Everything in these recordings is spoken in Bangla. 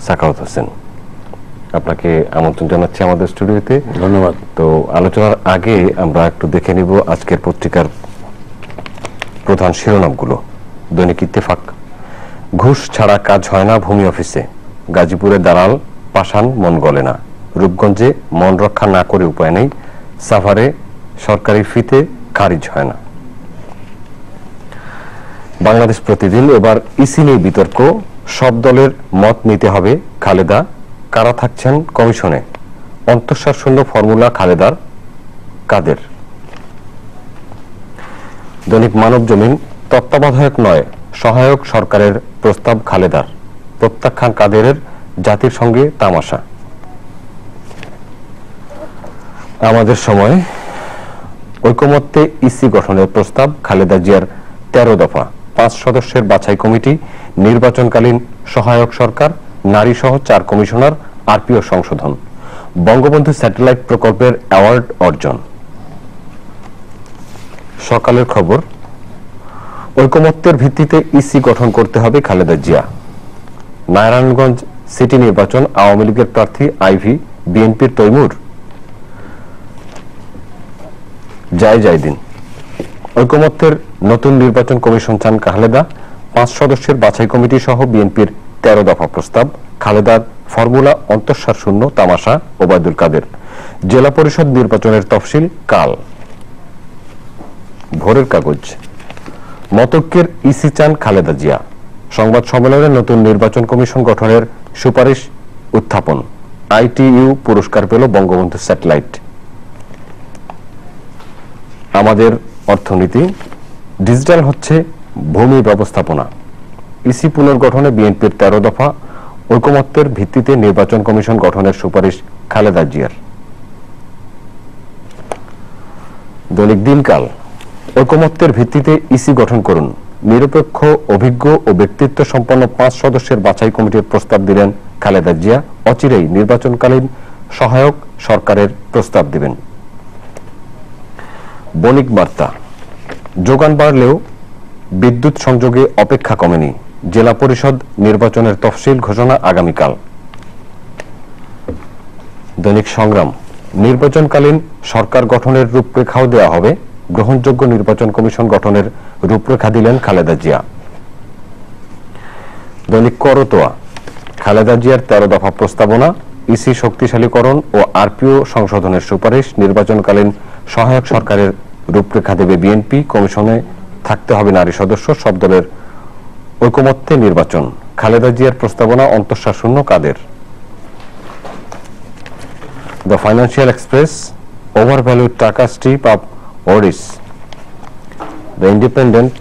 সাখাওয়াত হোসেন, আপনাকে আমন্ত্রণ জানাচ্ছি আমাদের স্টুডিওতে। ধন্যবাদ। তো আলোচনার আগে আমরা একটু দেখে নিব আজকের পত্রিকার প্রধান শিরোনামগুলো। দৈনিক ইত্তেফাক, ঘুষ ছাড়া কাজ হয় না ভূমি অফিসে, গাজীপুরে দালাল পাষাণ মন গলে না, রূপগঞ্জে মন রক্ষা না করে উপায় নেই, সাভারে সরকারি ফিতে খারিজ হয় না। বাংলাদেশ প্রতিদিন, এবার ইসি নিয়ে বিতর্ক, সব দলের মত নিতে হবে, খালেদা কারা থাকছেন কমিশনে, অন্তঃসার শূন্য ফর্মুলা খালেদার কাদের। দৈনিক মানব জমিন, তত্ত্বাবধায়ক নয় সহায়ক সরকারের প্রস্তাব খালেদার, প্রত্যাখ্যান কাদেরের, জাতির সঙ্গে তামাশা। আমাদের সময়, ঐকমত্যে ইসি গঠনের প্রস্তাব, খালেদা জিয়ার 13 দফা, 5 সদস্যের বাছাই কমিটি, নির্বাচনকালীন সহায়ক সরকার, নারী সহ 4 কমিশনার, আরপিও সংশোধন, বঙ্গবন্ধু স্যাটেলাইট প্রকল্পের অ্যাওয়ার্ড অর্জন। সকালের খবর, ঐকমত্যের ভিত্তিতে ইসি গঠন করতে হবে খালেদা জিয়া, নারায়ণগঞ্জ সিটি নির্বাচন আওয়ামী লীগের প্রার্থী আইভি, বিএনপির তৈমুর। জয় দিন, ঐকমত্যের নতুন নির্বাচন কমিশন চান খালেদা, 5 সদস্যের বাছাই কমিটি সহ বিএনপির 13 দফা প্রস্তাব, খালেদার ফর্মুলা অন্তঃসার শূন্য তামাশা, ওবায়দুল কাদের। জেলা পরিষদ নির্বাচনের তফসিল কাল। ভোরের কাগজ, মতৈক্যের ইসি চান খালেদা জিয়া, সংবাদ সম্মেলনে নতুন নির্বাচন কমিশন গঠনের সুপারিশ উত্থাপন, আইটিইউ পুরস্কার পেল বঙ্গবন্ধু স্যাটেলাইট। আমাদের অর্থনীতি, ডিজিটাল হচ্ছে ভূমি ব্যবস্থাপনা, ইসি পুনর্গঠনে বিএনপির 13 দফা, ঐকমত্যের ভিত্তিতে নির্বাচন কমিশন গঠনের সুপারিশ খালেদা জিয়ার। দৈনিক দিনকাল, ঐকমত্যের ভিত্তিতে ইসি গঠন করুন, নিরপেক্ষ অভিজ্ঞ ও ব্যক্তিত্ব সম্পন্ন 5 সদস্যের বাছাই কমিটির প্রস্তাব দিলেন খালেদা জিয়া, অচিরেই নির্বাচনকালীন সহায়ক সরকারের প্রস্তাব দিবেন। বণিক বার্তা, যোগান বাড়লেও বিদ্যুৎ সংযোগে অপেক্ষা কমেনি, জেলা পরিষদ নির্বাচনের তফসিল ঘোষণা আগামীকাল। দৈনিক সংগ্রাম, নির্বাচনকালীন সরকার গঠনের রূপরেখাও দেওয়া হবে, গ্রহণযোগ্য নির্বাচন কমিশন গঠনের রূপরেখা দিলেন খালেদা জিয়া। দৈনিক করতোয়া, খালেদা জিয়ার 13 দফা প্রস্তাবনা, ইসি শক্তিশালীকরণ ও আরপিও সংশোধনের সুপারিশ, নির্বাচনকালীন সহায়ক সরকারের রূপরেখা দেবে বিএনপি, কমিশনে থাকতে হবে নারী সদস্য, সব দলের ঐকমত্যে নির্বাচন, খালেদা জিয়ার প্রস্তাবনা অন্তঃসার শূন্য Quader. The Financial Express, overvalued taka strip up odds. The Independent,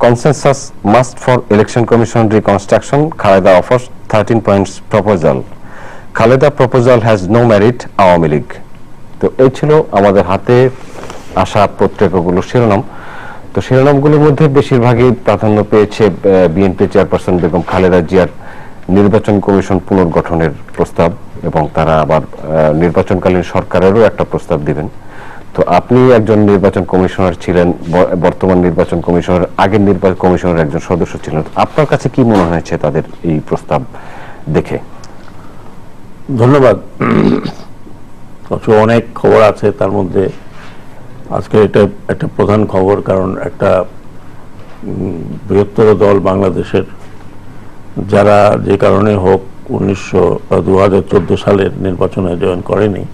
consensus must for election commission reconstruction, Khaleda offers 13 points proposal, Khaleda proposal has no merit Awami League. তো এই ছিল আমাদের হাতে আসা পত্রিকাগুলোর শিরোনাম। তো শিরোনামগুলোর মধ্যে বেশিরভাগই প্রাধান্য পেয়েছে বিএনপি চেয়ারপারসন বেগম খালেদা জিয়ার নির্বাচন কমিশন পুনর্গঠনের প্রস্তাব, এবং তারা আবার নির্বাচনকালীন সরকারেরও একটা প্রস্তাব দিবেন। তো আপনি একজন নির্বাচন কমিশনার ছিলেন, বর্তমান নির্বাচন কমিশনের, আগের নির্বাচন কমিশনের একজন সদস্য ছিলেন, আপনার কাছে কি মনে হয়েছে তাদের এই প্রস্তাব দেখে? ধন্যবাদ। অনেক খবর আছে, তার মধ্যে আজকে এটা একটা প্রধান খবর, কারণ একটা বৃহত্তর দল বাংলাদেশের, যারা যে কারণে হোক 2014 সালের নির্বাচনে জয়েন করেনি,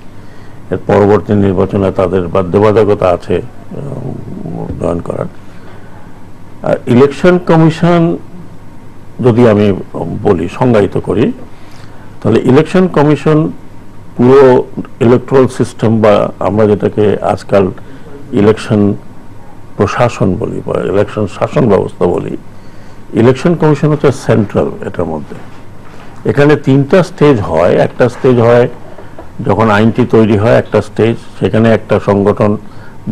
এর পরবর্তী নির্বাচনে তাদের বাধ্যবাধকতা আছে জয়েন করার। ইলেকশন কমিশন যদি আমি বলি, সংজ্ঞায়িত করি, তাহলে ইলেকশন কমিশন পুরো ইলেকট্রাল সিস্টেম, বা আমরা যেটাকে আজকাল ইলেকশন প্রশাসন বলি বা ইলেকশন শাসন ব্যবস্থা বলি, ইলেকশন কমিশন হচ্ছে সেন্ট্রাল এটার মধ্যে। এখানে 3টা স্টেজ হয়। একটা স্টেজ হয় যখন আইনটি তৈরি হয়, একটা স্টেজ, সেখানে একটা সংগঠন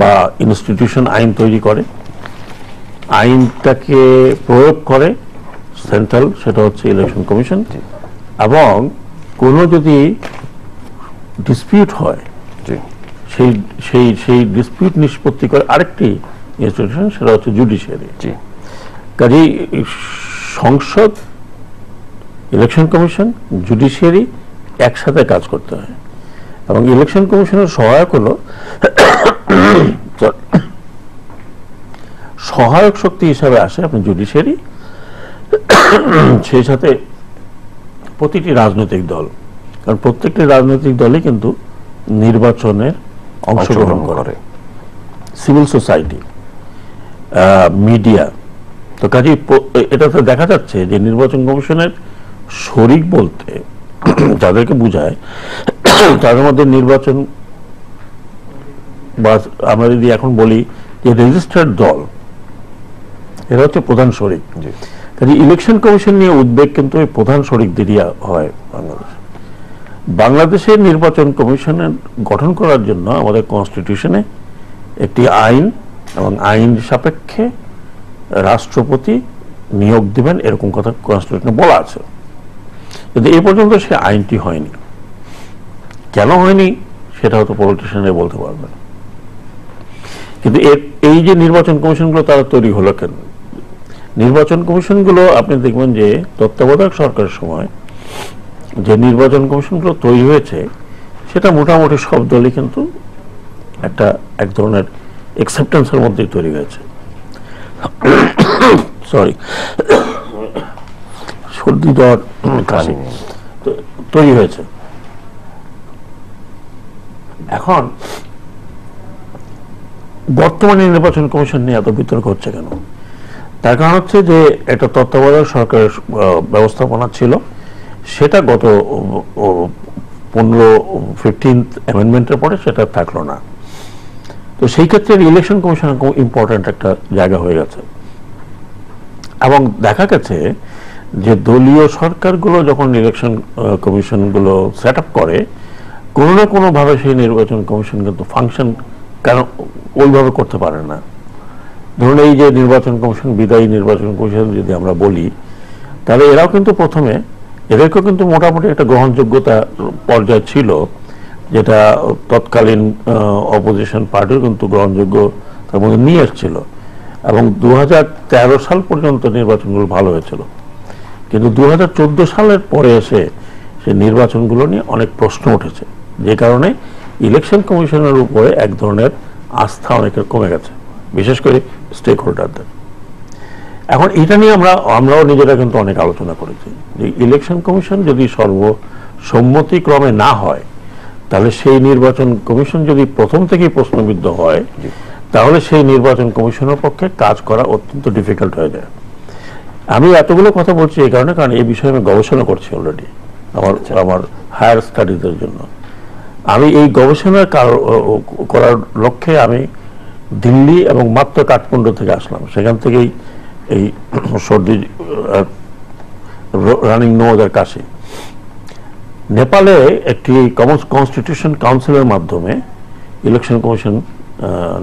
বা ইনস্টিটিউশন আইন তৈরি করে, আইনটাকে প্রয়োগ করে সেন্ট্রাল, সেটা হচ্ছে ইলেকশন কমিশন। এবং কোনো যদি ডিসপিউট হয়, সেই ডিসপিউট নিষ্পত্তি করে আরেকটি ইনস্টিটিউশন, সেটা হচ্ছে জুডিশিয়ারি। কাজেই সংসদ ইলেকশন কমিশন, জুডিশিয়ারি একসাথে কাজ করতে হয়। এবং ইলেকশন কমিশনের সহায়ক হলো সহায়ক শক্তি হিসাবে আসে আপনি জুডিশিয়ারি, সেই সাথে প্রতিটি রাজনৈতিক দল, কারণ প্রত্যেকটি রাজনৈতিক দলই কিন্তু নির্বাচনের অংশগ্রহণ করে, সিভিল সোসাইটি, মিডিয়া। তো কাজেই এটাতে দেখা যাচ্ছে যে নির্বাচন কমিশনের শরিক বলতে যাদেরকে বোঝায় তাদের মধ্যে নির্বাচন, বা আমরা যদি এখন বলি যে রেজিস্টার্ড দল, এরা হচ্ছে প্রধান শরিক। কাজে ইলেকশন কমিশন নিয়ে উদ্বেগ কিন্তু এই প্রধান শরিকদেরই হয়। বাংলাদেশের নির্বাচন কমিশনের গঠন করার জন্য আমাদের কনস্টিটিউশনে একটি আইন এবং আইন সাপেক্ষে রাষ্ট্রপতি নিয়োগ দিবেন এরকম কথা কনস্টিটিউশনে বলা আছে, কিন্তু এই পর্যন্ত সে আইনটি হয়নি। কেন হয়নি সেটা হয়তো পলিটিশিয়ানরা বলতে পারবেন, কিন্তু এই যে নির্বাচন কমিশনগুলো তারা তৈরি হলো কেন? নির্বাচন কমিশনগুলো আপনি দেখবেন যে তত্ত্বাবধায়ক সরকারের সময় যে নির্বাচন কমিশনগুলো তৈরি হয়েছে সেটা মোটামুটি সব দলই কিন্তু এক ধরনের অ্যাকসেপ্টেন্সের মধ্যেই তৈরি হয়েছে। সরি, সর্দি জ্বর কাশি তৈরি হয়েছে। এখন বর্তমানে নির্বাচন কমিশন নিয়ে এত বিতর্ক হচ্ছে কেন? তার কারণ হচ্ছে যে এটা তত্ত্বাবধায়ক সরকারের ব্যবস্থাপনা ছিল, সেটা গত 15th অ্যামেন্ডমেন্টের পরে সেটা থাকলো না। তো সেই ক্ষেত্রে ইলেকশন কমিশন খুব ইম্পর্টেন্ট একটা জায়গা হয়ে গেছে। এবং দেখা গেছে যে দলীয় সরকারগুলো যখন ইলেকশন কমিশনগুলো সেট আপ করে, কোনো না কোনোভাবে সেই নির্বাচন কমিশন কিন্তু ফাংশন কেন ওইভাবে করতে পারে না। ধরুন এই যে নির্বাচন কমিশন, বিদায়ী নির্বাচন কমিশন যদি আমরা বলি, তাহলে এরাও কিন্তু প্রথমে এদেরকেও কিন্তু মোটামুটি একটা গ্রহণযোগ্যতা পর্যায়ে ছিল, যেটা তৎকালীন অপোজিশন পার্টিও কিন্তু গ্রহণযোগ্য তার মধ্যে নিয়ে এসেছিল। এবং 2013 সাল পর্যন্ত নির্বাচনগুলো ভালো হয়েছিল, কিন্তু 2014 সালের পরে এসে সেই নির্বাচনগুলো নিয়ে অনেক প্রশ্ন উঠেছে, যে কারণে ইলেকশন কমিশনের উপরে এক ধরনের আস্থা অনেকের কমে গেছে, বিশেষ করে স্টেক হোল্ডারদের। এখন এটা নিয়ে আমরাও নিজেরা কিন্তু অনেক আলোচনা করেছি যে ইলেকশন কমিশন যদি সর্বসম্মতিক্রমে না হয়, তাহলে সেই নির্বাচন কমিশন যদি প্রথম থেকেই প্রশ্নবিদ্ধ হয়, তাহলে সেই নির্বাচন কমিশনের পক্ষে কাজ করা অত্যন্ত ডিফিকাল্ট হয়ে যায়। আমি এতগুলো কথা বলছি এই কারণে, কারণ এই বিষয়ে আমি গবেষণা করছি অলরেডি আমার হায়ার স্টাডিজের জন্য। আমি এই গবেষণা করার লক্ষ্যে আমি দিল্লি এবং মাত্র কাঠমান্ডু থেকে আসলাম। সেখান থেকেই এই সর্দি, রানিং নোজ আর কাশি। নেপালে একটি কনস্টিটিউশন কাউন্সিলের মাধ্যমে ইলেকশন কমিশন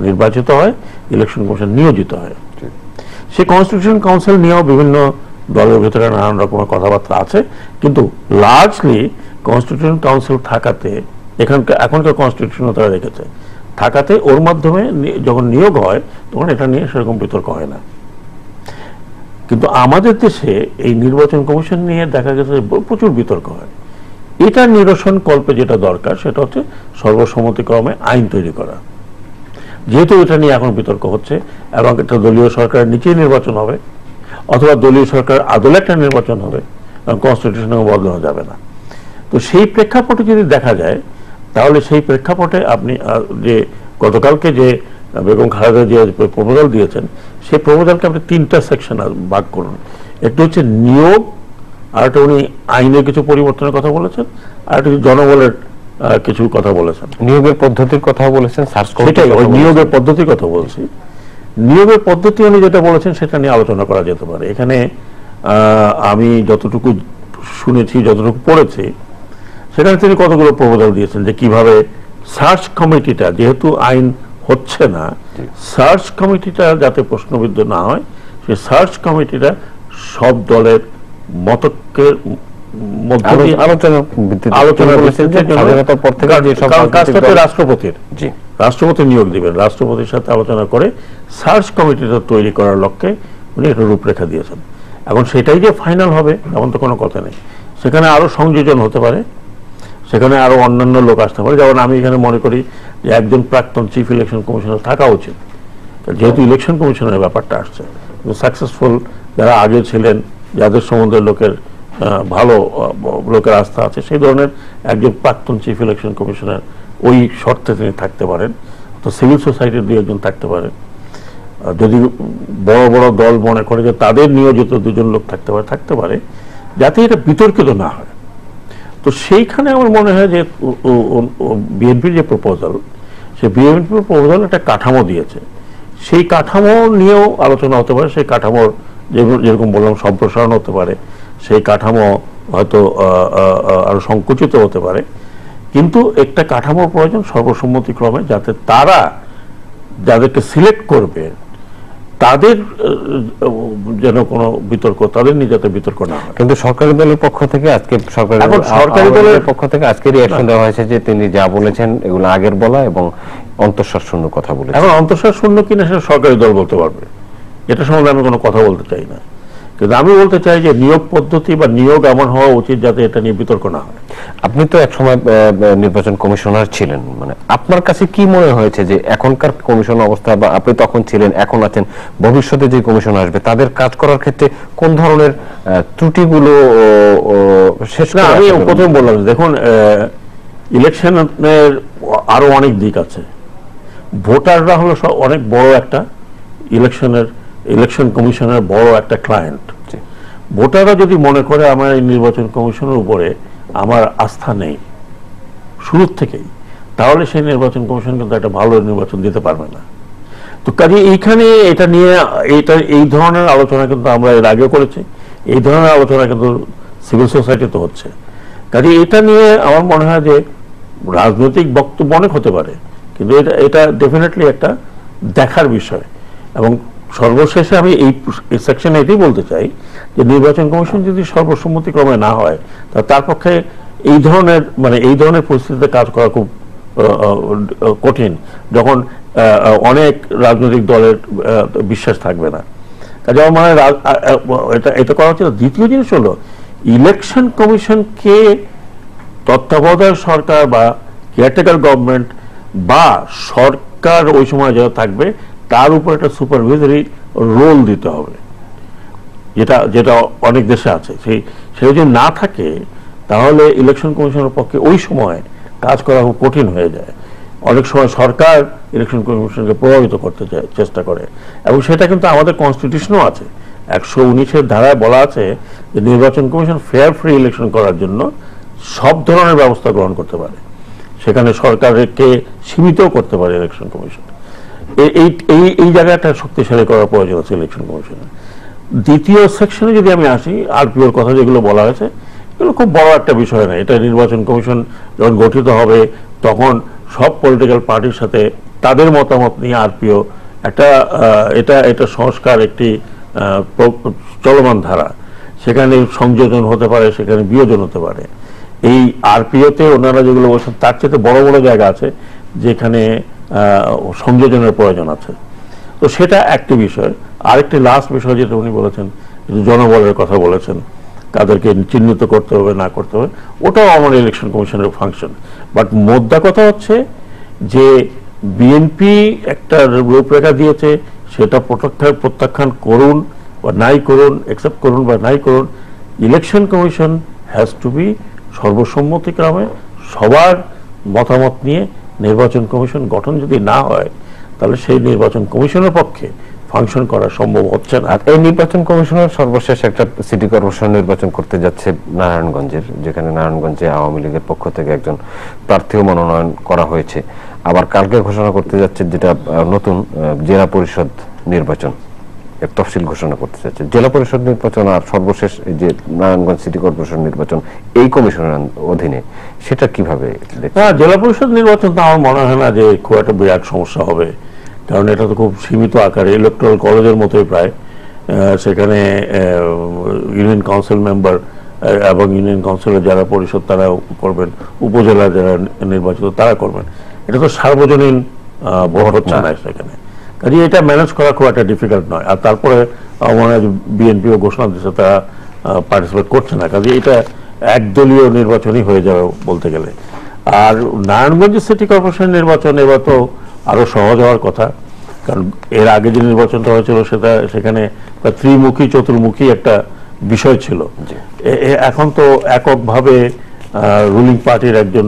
নির্বাচিত হয়, ইলেকশন কমিশন নিয়োজিত হয়। সেই কনস্টিটিউশন কাউন্সিল নিয়েও বিভিন্ন দলের ভেতরে নানান রকমের কথাবার্তা আছে, কিন্তু লার্জলি কনস্টিটিউশন কাউন্সিল থাকাতে, এখনকার কনস্টিটিউশনও তারা রেখেছে, থাকাতে ওর মাধ্যমে যখন নিয়োগ হয় তখন এটা নিয়ে সেরকম বিতর্ক হয় না। কিন্তু আমাদের দেশে এই নির্বাচন কমিশন নিয়ে দেখা গেছে প্রচুর বিতর্ক হয়। এটা নিরসন কল্পে যেটা দরকার সেটা হচ্ছে সর্বসম্মতিক্রমে আইন তৈরি করা। যেহেতু এটা নিয়ে এখন বিতর্ক হচ্ছে এবং একটা দলীয় সরকারের নিচেই নির্বাচন হবে, অথবা দলীয় সরকার আদলে একটা নির্বাচন হবে, কনস্টিটিউশনে বদলানো যাবে না। তো সেই প্রেক্ষাপটে যদি দেখা যায়, তাহলে সেই প্রেক্ষাপটে আপনি যে গতকালকে যে বেগম খালেদা জিয়া প্রপোজাল দিয়েছেন, সেই প্রপোজালকে আপনি 3টা সেকশন ভাগ করুন। একটু হচ্ছে নিয়োগ, আর একটা উনি আইনের কিছু পরিবর্তনের কথা বলেছেন, আর একটা জনবলের কিছু কথা বলেছেন, নিয়োগের পদ্ধতির কথা বলেছেন। সেটাই ওই নিয়োগের পদ্ধতির কথা বলছি। নিয়োগের পদ্ধতি উনি যেটা বলেছেন সেটা নিয়ে আলোচনা করা যেতে পারে। এখানে আমি যতটুকু শুনেছি, যতটুকু পড়েছি, সেখানে তিনি কতগুলো প্রপোজাল দিয়েছেন যে কিভাবে সার্চ কমিটিটা, যেহেতু আইন হচ্ছে না, সার্চ কমিটিটা যাতে প্রশ্নবিদ্ধ না হয়, সেই সার্চ কমিটিটা সব দলের মতকের রাষ্ট্রপতি নিয়োগ দিবেন, রাষ্ট্রপতির সাথে আলোচনা করে সার্চ কমিটিটা তৈরি করার লক্ষ্যে উনি একটা রূপরেখা দিয়েছেন। এখন সেটাই যে ফাইনাল হবে এমন তো কোনো কথা নেই, সেখানে আরও সংযোজন হতে পারে, সেখানে আরও অন্যান্য লোক আসতে পারে। যেমন আমি এখানে মনে করি যে একজন প্রাক্তন চিফ ইলেকশন কমিশনার থাকা উচিত, যেহেতু ইলেকশন কমিশনের ব্যাপারটা আসছে। সাকসেসফুল যারা আগে ছিলেন, যাদের সম্বন্ধে লোকের ভালো লোকের আস্থা আছে, সেই ধরনের একজন প্রাক্তন চিফ ইলেকশন কমিশনার ওই শর্তে তিনি থাকতে পারেন। তো সিভিল সোসাইটির দুই একজন থাকতে পারেন, যদি বড় বড় দল মনে করে যে তাদের নিয়োজিত দুজন লোক থাকতে পারে যাতে এটা বিতর্কিত না হয়। তো সেইখানে আমার মনে হয় যে বিএনপির যে প্রপোজাল, সে বিএনপির প্রপোজাল একটা কাঠামো দিয়েছে, সেই কাঠামো নিয়েও আলোচনা হতে পারে। সেই কাঠামোর যেরকম বললাম সম্প্রসারণ হতে পারে, সেই কাঠামো হয়তো আরো সংকুচিত হতে পারে, কিন্তু একটা কাঠামোর প্রয়োজন সর্বসম্মতিক্রমে, যাতে তারা যাদেরকে সিলেক্ট করবে তাদের যেন কোনো বিতর্ক, তাদের নিয়ে যাতে বিতর্ক না হয়। কিন্তু সরকারি দলের পক্ষ থেকে আজকে সরকারি দলের পক্ষ থেকে আজকে রিঅ্যাকশন দেওয়া হয়েছে যে তিনি যা বলেছেন এগুলো আগের বলা এবং অন্তঃসার শূন্য কথা বলেছেন। এখন অন্তঃসার শূন্য কিনা সেটা সরকারি দল বলতে পারবে, এটা সম্বন্ধে আমি কোনো কথা বলতে চাই না। কিন্তু আমি বলতে চাই যে নিয়োগ পদ্ধতি বা নিয়োগ এমন হওয়া উচিত যাতে এটা নিয়ে বিতর্ক না হয়। আপনি তো একসময় নির্বাচন কমিশনার ছিলেন, মানে আপনার কাছে কি মনে হয়েছে যে এখনকার কমিশন অবস্থা, বা আপনি তখন ছিলেন এখন আছেন, ভবিষ্যতে যে কমিশন আসবে তাদের কাজ করার ক্ষেত্রে কোন ধরনের ত্রুটিগুলো শেষ? আমি প্রথম বললাম, দেখুন ইলেকশনের আরো অনেক দিক আছে। ভোটাররা হলো অনেক বড় একটা ইলেকশন কমিশনের বড় একটা ক্লায়েন্ট। ভোটাররা যদি মনে করে আমার এই নির্বাচন কমিশনের উপরে আমার আস্থা নেই শুরুর থেকেই, তাহলে সেই নির্বাচন কমিশন কিন্তু একটা ভালো নির্বাচন দিতে পারবে না। তো কাজে এইখানে এটা নিয়ে এই ধরনের আলোচনা কিন্তু আমরা এর আগেও করেছি, এই ধরনের আলোচনা কিন্তু সিভিল সোসাইটিতে হচ্ছে। কাজে এটা নিয়ে আমার মনে হয় যে রাজনৈতিক বক্তব্য অনেক হতে পারে, কিন্তু এটা ডেফিনেটলি একটা দেখার বিষয়। এবং সর্বশেষে আমি এই সেকশনে এটাই বলতে চাই যে নির্বাচন কমিশন যদি সর্বসম্মতিক্রমে না হয়, তার পক্ষে এই ধরনের পরিস্থিতিতে কাজ করা খুব কঠিন, যখন অনেক রাজনৈতিক দলের বিশ্বাস থাকবে না। কাজে আমার মনে হয় এটা করা উচিত। দ্বিতীয় জিনিস হলো ইলেকশন কমিশনকে তত্ত্বাবধায়ক সরকার বা কেয়ারটেকার গভর্নমেন্ট বা সরকার ওই সময় যারা থাকবে তার উপর একটা সুপারভাইজারি রোল দিতে হবে, যেটা অনেক দেশে আছে। সেই যদি না থাকে তাহলে ইলেকশন কমিশনের পক্ষে ওই সময় কাজ করা খুব কঠিন হয়ে যায়। অনেক সময় সরকার ইলেকশন কমিশনকে প্রভাবিত করতে চেষ্টা করে, এবং সেটা কিন্তু আমাদের কনস্টিটিউশনও আছে। 119-এর ধারায় বলা আছে যে নির্বাচন কমিশন ফেয়ার ফ্রি ইলেকশন করার জন্য সব ধরনের ব্যবস্থা গ্রহণ করতে পারে, সেখানে সরকারকে সীমিতও করতে পারে ইলেকশন কমিশন। এই জায়গাটা শক্তিশালী করার প্রয়োজন আছে ইলেকশন কমিশনের। দ্বিতীয় সেকশনে যদি আমি আসি, আরপিওর কথা যেগুলো বলা হয়েছে, এগুলো খুব বড় একটা বিষয় না। এটা নির্বাচন কমিশন যখন গঠিত হবে তখন সব পলিটিক্যাল পার্টির সাথে তাদের মতামত নিয়ে আরপিও এটা সংস্কার একটি চলমান ধারা, সেখানে সংযোজন হতে পারে, সেখানে বিয়োজন হতে পারে। এই আরপিওতে ওনারা যেগুলো বলছেন তার চেয়ে বড় বড় জায়গা আছে যেখানে সংযোজনের প্রয়োজন আছে। তো সেটা একটি বিষয়। আরেকটি লাস্ট বিষয় যেটা উনি বলেছেন, জনবলের কথা বলেছেন, কাদেরকে চিহ্নিত করতে হবে না করতে হবে, ওটাও আমার ইলেকশন কমিশনের ফাংশন। বাট মোদ্দা কথা হচ্ছে যে বিএনপি একটা রূপরেখা দিয়েছে, সেটা প্রত্যাখ্যান করুন বা নাই করুন, অ্যাকসেপ্ট করুন বা নাই করুন, election commission has to be সর্বসম্মতিক্রমে সবার মতামত নিয়ে নির্বাচন কমিশন গঠন যদি না হয়, তাহলে সেই নির্বাচন কমিশনের পক্ষে ফাংশন করা সম্ভব হচ্ছে না। এই নির্বাচন কমিশনের সর্বশেষ একটা সিটি কর্পোরেশন নির্বাচন করতে যাচ্ছে নারায়ণগঞ্জের, যেখানে নারায়ণগঞ্জে আওয়ামী লীগের পক্ষ থেকে একজন প্রার্থীও মনোনয়ন করা হয়েছে। আবার কালকে ঘোষণা করতে যাচ্ছে যেটা নতুন জেলা পরিষদ নির্বাচন, এর তফসিল ঘোষণা করতে যাচ্ছে। জেলা পরিষদ নির্বাচন আর সর্বশেষ যে নারায়ণগঞ্জ সিটি কর্পোরেশন নির্বাচন এই কমিশনের অধীনে, সেটা কিভাবে দেখছেন? জেলা পরিষদ নির্বাচন তো আমার মনে হয় না যে খুব একটা বিরাট সমস্যা হবে, কারণ এটা তো খুব সীমিত আকারে, ইলেকট্রাল কলেজের মতোই প্রায়। সেখানে ইউনিয়ন কাউন্সিল মেম্বার এবং ইউনিয়ন কাউন্সিলের যারা পরিষদ তারা করবেন, উপজেলা যারা নির্বাচিত তারা করবেন। এটা তো সার্বজনীন ভোট হচ্ছে না সেখানে। কাজে এটা ম্যানেজ করা খুব একটা ডিফিকাল্ট নয়। আর তারপরে মনে হয় বিএনপিও ঘোষণা দিচ্ছে তারা পার্টিসিপেট করছে না, কাজে এটা একদলীয় নির্বাচনই হয়ে যাবে বলতে গেলে। আর নারায়ণগঞ্জ সিটি কর্পোরেশন নির্বাচন এবার তো আরো সহজ হওয়ার কথা, কারণ এর আগে যে নির্বাচনটা হয়েছিল সেখানে ত্রিমুখী চতুর্মুখী একটা বিষয় ছিল। এখন তো এককভাবে রুলিং পার্টির একজন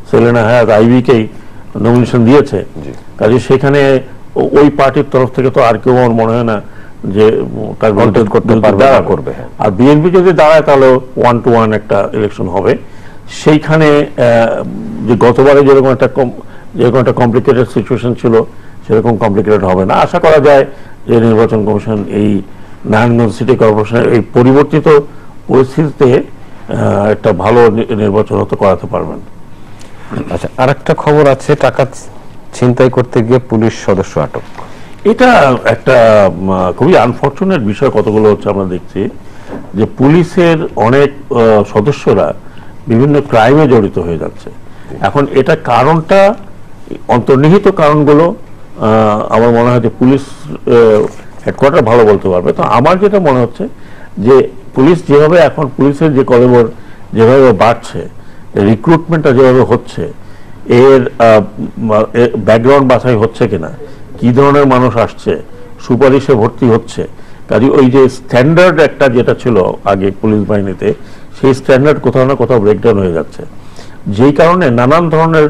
সেলেনা হায়াত আইবিকেই নমিনেশন দিয়েছে, কাজে সেখানে ওই পার্টির তরফ থেকে তো আর কেউ আমার মনে হয় না যে তার করতে করবে। আর বিএনপি যদি দাঁড়ায় তাহলে 1-to-1 একটা ইলেকশন হবে। সেইখানে যে গতবারে যেরকম একটা কমপ্লিকেটেড সিচুয়েশন ছিল সেরকম কমপ্লিকেটেড হবে না। আশা করা যায় যে নির্বাচন কমিশন এই নারায়ণগঞ্জ সিটি কর্পোরেশনের এই পরিবর্তিত পরিস্থিতিতে একটা ভালো নির্বাচন হতে করাতে পারবেন। আচ্ছা, আরেকটা খবর আছে, টাকা ছিনতাই করতে গিয়ে পুলিশ সদস্য আটক। এটা একটা খুবই আনফরচুনেট বিষয়। কতগুলো হচ্ছে আমরা দেখছি যে পুলিশের অনেক সদস্যরা বিভিন্ন ক্রাইমে জড়িত হয়ে যাচ্ছে। এখন এটা কারণটা, অন্তর্নিহিত কারণগুলো আমার মনে হয় যে পুলিশ হেডকোয়ার্টার ভালো বলতে পারবে। তো আমার যেটা মনে হচ্ছে যে পুলিশ যেভাবে এখন পুলিশের যে কলেবর যেভাবে বাড়ছে, রিক্রুটমেন্টটা যেভাবে হচ্ছে, এর ব্যাকগ্রাউন্ড বাছাই হচ্ছে কিনা, কি ধরনের মানুষ আসছে, সুপারিশে ভর্তি হচ্ছে, কাজে ওই যে স্ট্যান্ডার্ড একটা যেটা ছিল আগে পুলিশ বাহিনীতে, সেই স্ট্যান্ডার্ড কোথাও না কোথাও ব্রেকডাউন হয়ে যাচ্ছে। যেই কারণে নানান ধরনের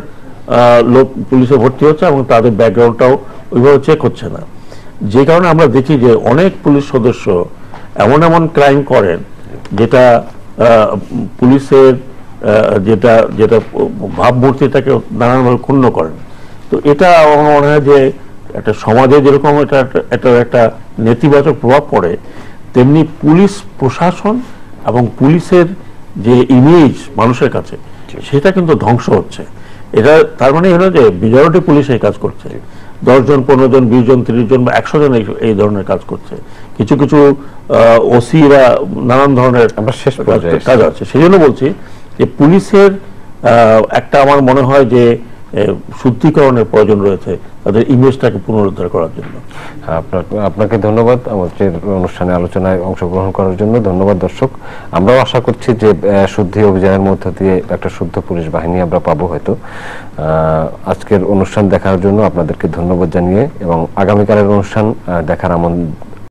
লোক পুলিশে ভর্তি হচ্ছে এবং তাদের ব্যাকগ্রাউন্ডটাও ওইভাবে চেক হচ্ছে না। যে কারণে আমরা দেখি যে অনেক পুলিশ সদস্য এমন এমন ক্রাইম করেন যেটা পুলিশের যেটা যেটা ভাবমূর্তিটাকে নানানভাবে ক্ষুণ্ণ করেন। তো এটা আমার মনে হয় যে একটা সমাজে যেরকম একটা নেতিবাচক প্রভাব পড়ে, তেমনি পুলিশ প্রশাসন এবং পুলিশের যে ইমেজ মানুষের কাছে সেটা কিন্তু ধ্বংস হচ্ছে। এটা তার মানে হলো যে মেজরিটি পুলিশ এই কাজ করছে, 10 জন 15 জন 20 জন 30 জন বা 100 জন এই ধরনের কাজ করছে। কিছু কিছু ওসিরা নানান ধরনের কাজ আছে। সেই জন্য বলছি যে পুলিশের একটা আমার মনে হয় যে শুদ্ধিকরণের প্রয়োজন রয়েছে তাদের ইমেজটাকে পুনরুদ্ধার করার জন্য। আপনাকে ধন্যবাদ আমাদের অনুষ্ঠানে আলোচনায় অংশগ্রহণ করার জন্য। ধন্যবাদ দর্শক। আমরাও আশা করছি যে শুদ্ধি অভিযানের মধ্য দিয়ে একটা শুদ্ধ পুলিশ বাহিনী আমরা পাবো হয়তো। আজকের অনুষ্ঠান দেখার জন্য আপনাদেরকে ধন্যবাদ জানিয়ে এবং আগামীকালের অনুষ্ঠান দেখার